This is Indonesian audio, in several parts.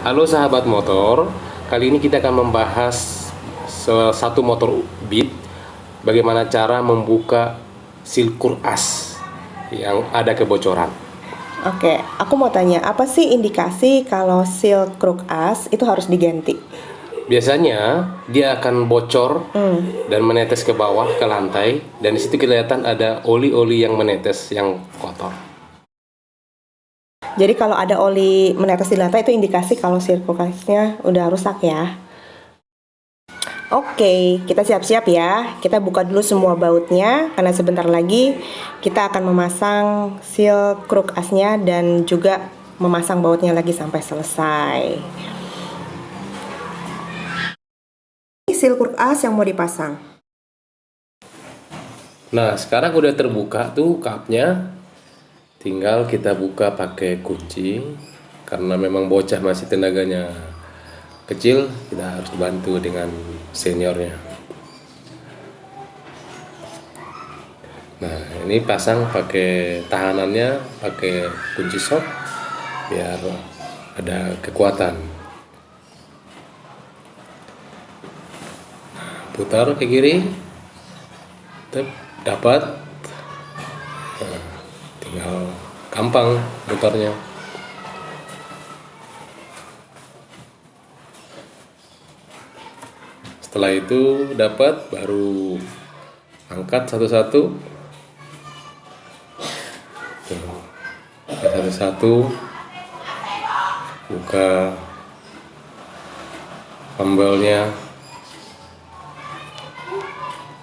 Halo sahabat motor, kali ini kita akan membahas satu motor Beat, bagaimana cara membuka seal as yang ada kebocoran. Oke, aku mau tanya, apa sih indikasi kalau seal kruk as itu harus diganti? Biasanya dia akan bocor dan menetes ke bawah ke lantai, dan di situ kelihatan ada oli-oli yang menetes yang kotor. Jadi kalau ada oli menetes di lantai itu indikasi kalau seal kruk asnya udah rusak ya. Oke, kita siap-siap ya. Kita buka dulu semua bautnya karena sebentar lagi kita akan memasang seal kruk asnya dan juga memasang bautnya lagi sampai selesai. Ini seal kruk as yang mau dipasang. Nah, sekarang udah terbuka tuh kapnya. Tinggal kita buka pakai kunci. Karena memang bocah masih tenaganya kecil, kita harus bantu dengan seniornya. Nah, ini pasang pakai tahanannya, pakai kunci sok biar ada kekuatan. Putar ke kiri, dapat. Nah, tinggal gampang putarnya. Setelah itu dapat, baru angkat satu-satu. Satu-satu buka pembelnya,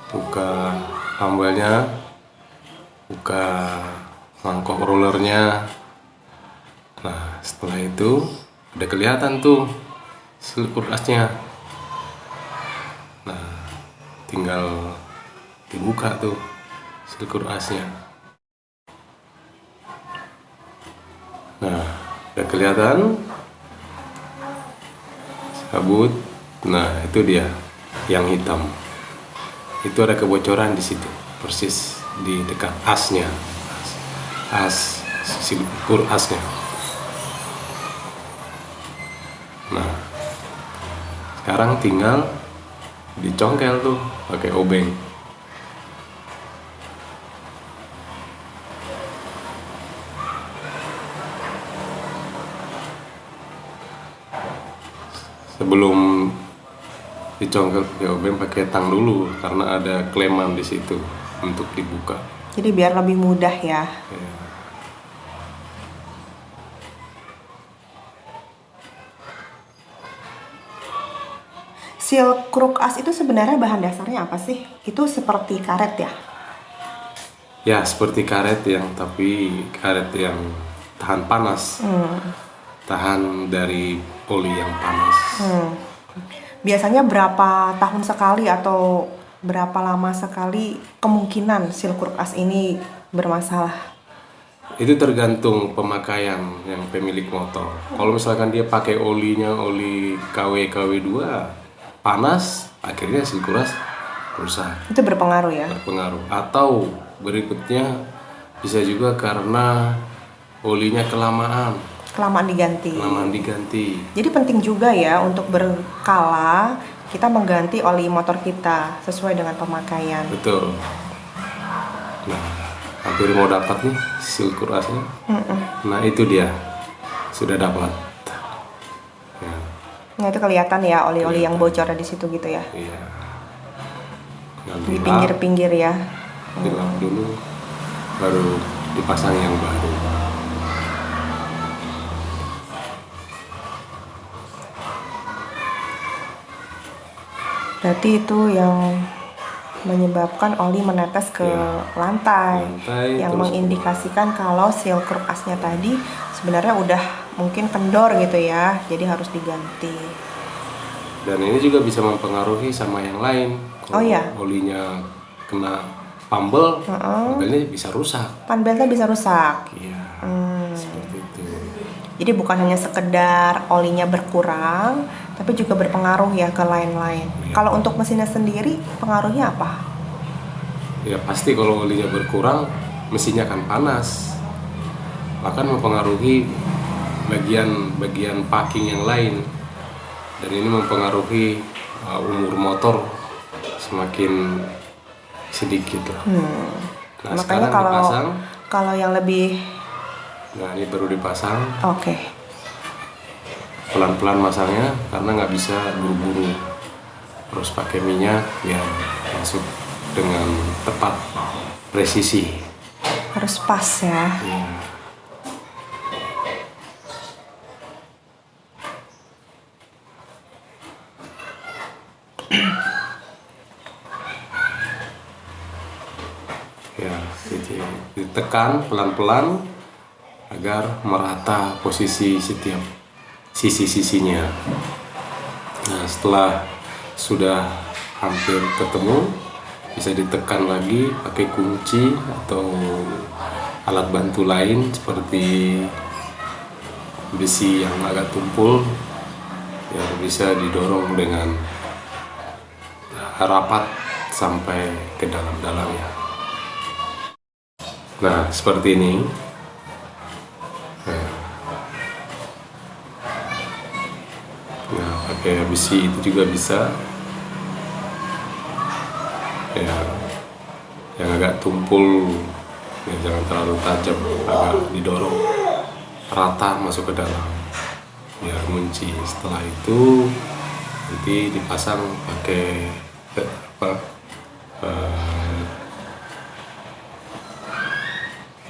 buka mangkok rollernya. Nah, setelah itu udah kelihatan tuh seal asnya. Nah, tinggal dibuka tuh seal asnya. Nah, udah kelihatan sabut. Nah, itu dia yang hitam. Itu ada kebocoran di situ, persis di dekat asnya, as seal asnya. Nah, sekarang tinggal dicongkel tuh pakai obeng. Sebelum dicongkel pakai obeng, pakai tang dulu karena ada kleman di situ untuk dibuka. Jadi biar lebih mudah ya. Ya. Seal kruk as itu sebenarnya bahan dasarnya apa sih? Itu seperti karet ya? Ya, seperti karet tapi karet yang tahan panas, tahan dari oli yang panas. Biasanya berapa tahun sekali atau berapa lama sekali kemungkinan seal kruk as ini bermasalah? Itu tergantung pemakaian yang pemilik motor. Kalau misalkan dia pakai olinya oli KW2 panas, akhirnya seal as rusak. Itu berpengaruh ya? Berpengaruh. Atau berikutnya bisa juga karena olinya kelamaan diganti. Jadi penting juga ya untuk berkala kita mengganti oli motor kita sesuai dengan pemakaian. Betul. Nah, hampir mau dapat nih seal asnya. Nah, itu dia sudah dapat. Ya. Nah, itu kelihatan ya oli-oli yang bocor di situ gitu ya. Iya. Di pinggir-pinggir ya. Dilap dulu, baru dipasang yang baru. Berarti itu yang menyebabkan oli menetes ke lantai yang mengindikasikan kalau seal kruk asnya tadi sebenarnya udah mungkin kendor gitu ya, jadi harus diganti. Dan ini juga bisa mempengaruhi sama yang lain. Kalau olinya kena pambel, panbelnya bisa rusak. Panbelnya bisa rusak. Iya, seperti itu. Jadi bukan hanya sekedar olinya berkurang, tapi juga berpengaruh ya ke lain-lain. Kalau untuk mesinnya sendiri, pengaruhnya apa? Ya pasti kalau olinya berkurang, mesinnya akan panas. Bahkan mempengaruhi bagian packing yang lain, dan ini mempengaruhi umur motor semakin sedikit lah. Nah, makanya kalau yang lebih, nah ini baru dipasang. Oke. Pelan-pelan masangnya karena nggak bisa buru-buru, terus pakai minyak biar masuk dengan tepat, presisi, harus pas ya. ya. Ya, jadi ditekan pelan-pelan agar merata posisi setiap sisi-sisinya. Nah, setelah sudah hampir ketemu, bisa ditekan lagi pakai kunci atau alat bantu lain seperti besi yang agak tumpul, yang bisa didorong dengan rapat sampai ke dalam-dalamnya. Nah, seperti ini. Nah, pakai besi itu juga bisa. Ya, yang agak tumpul, ya, jangan terlalu tajam, agak didorong rata masuk ke dalam, biar kunci. Setelah itu nanti dipasang pakai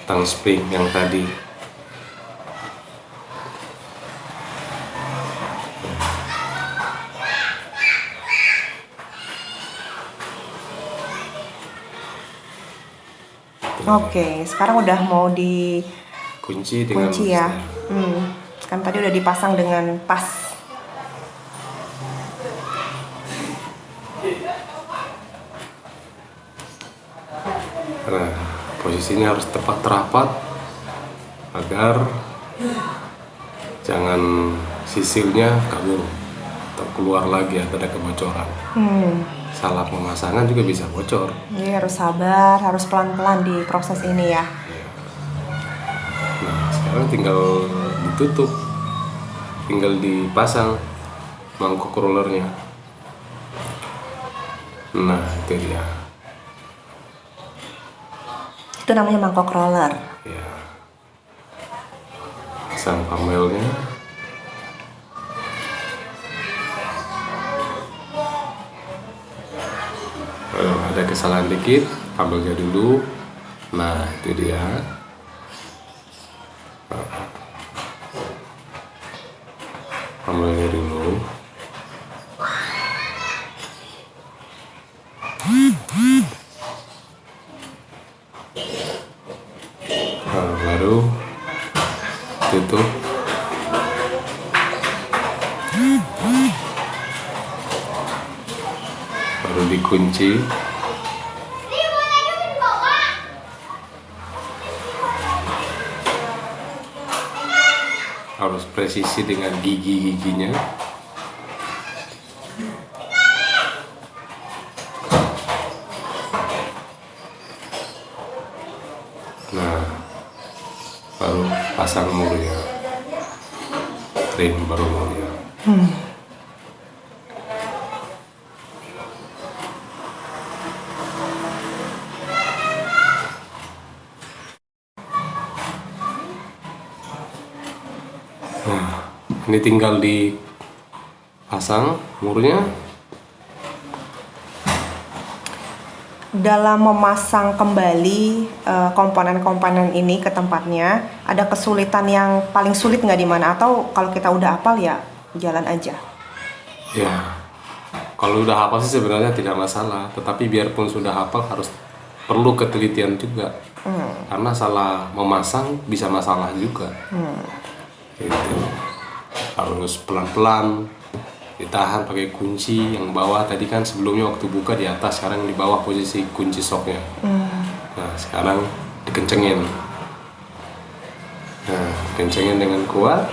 tang spring yang tadi. Oke, sekarang udah mau kunci dengan kunci ya. Kan tadi udah dipasang dengan pas. Nah, posisinya harus tepat rapat agar jangan sisilnya kabur atau keluar lagi atau ada kebocoran. Salah pemasangan juga bisa bocor. Jadi harus sabar, harus pelan-pelan di proses ini ya. Nah, sekarang tinggal ditutup, tinggal dipasang mangkok rollernya. Nah, itu dia. Itu namanya mangkok roller. Ya. Pasang pamelnya. Kalau ada kesalahan dikit, pamelnya dulu. Nah, itu dia. Pamelnya dulu. Nah, baru tutup. Baru dikunci. Harus presisi dengan gigi-giginya. Nah, baru pasang murnya, rim baru murnya. Nah, ini tinggal dipasang murnya. Dalam memasang kembali komponen-komponen ini ke tempatnya, ada kesulitan yang paling sulit nggak di mana? Atau kalau kita udah hafal ya jalan aja? Ya, kalau udah hafal sih sebenarnya tidak masalah. Tetapi biarpun sudah hafal harus perlu ketelitian juga. Karena salah memasang bisa masalah juga. Gitu. Harus pelan-pelan ditahan pakai kunci yang bawah. Tadi kan sebelumnya waktu buka di atas, sekarang di bawah posisi kunci soknya. Nah, sekarang dikencengin. Nah, kencengin dengan kuat.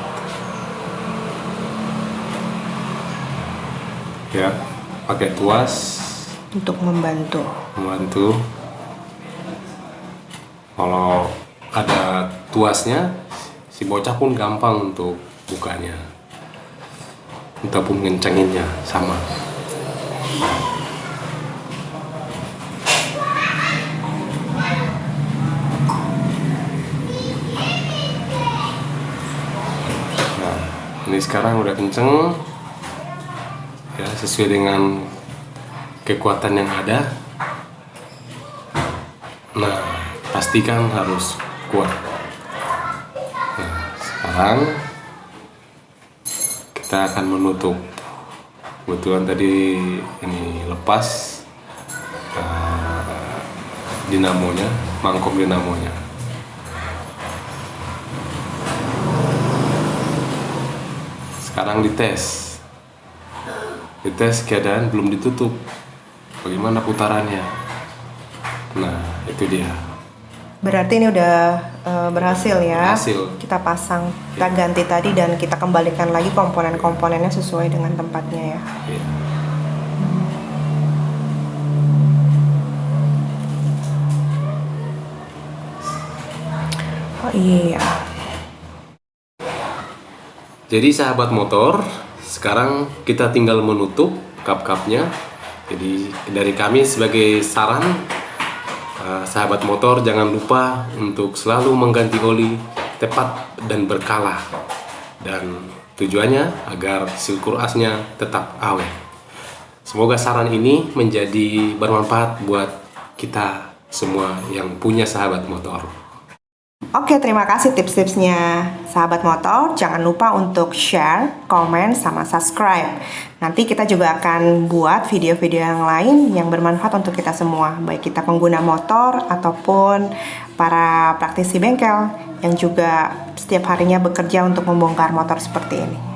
Ya, pakai tuas Untuk membantu. Kalau ada tuasnya, si bocah pun gampang untuk bukanya ataupun ngencenginnya sama. Nah, ini sekarang udah kenceng ya, sesuai dengan kekuatan yang ada. Nah, pastikan harus kuat. Nah, sekarang kita akan menutup. Kebetulan tadi ini lepas dinamonya, mangkok dinamonya. Sekarang dites keadaan belum ditutup, bagaimana putarannya. Nah, itu dia. Berarti ini udah berhasil ya. Berhasil. Kita pasang, kita ganti tadi dan kita kembalikan lagi komponen-komponennya sesuai dengan tempatnya ya. Iya. Oh iya. Jadi sahabat motor, sekarang kita tinggal menutup kap-kapnya. Jadi dari kami sebagai saran, sahabat motor jangan lupa untuk selalu mengganti oli tepat dan berkala. Dan tujuannya agar silkur asnya tetap awet. Semoga saran ini menjadi bermanfaat buat kita semua yang punya sahabat motor. Oke, terima kasih tips-tipsnya sahabat motor. Jangan lupa untuk share, komen, sama subscribe. Nanti kita juga akan buat video-video yang lain yang bermanfaat untuk kita semua, baik kita pengguna motor ataupun para praktisi bengkel yang juga setiap harinya bekerja untuk membongkar motor seperti ini.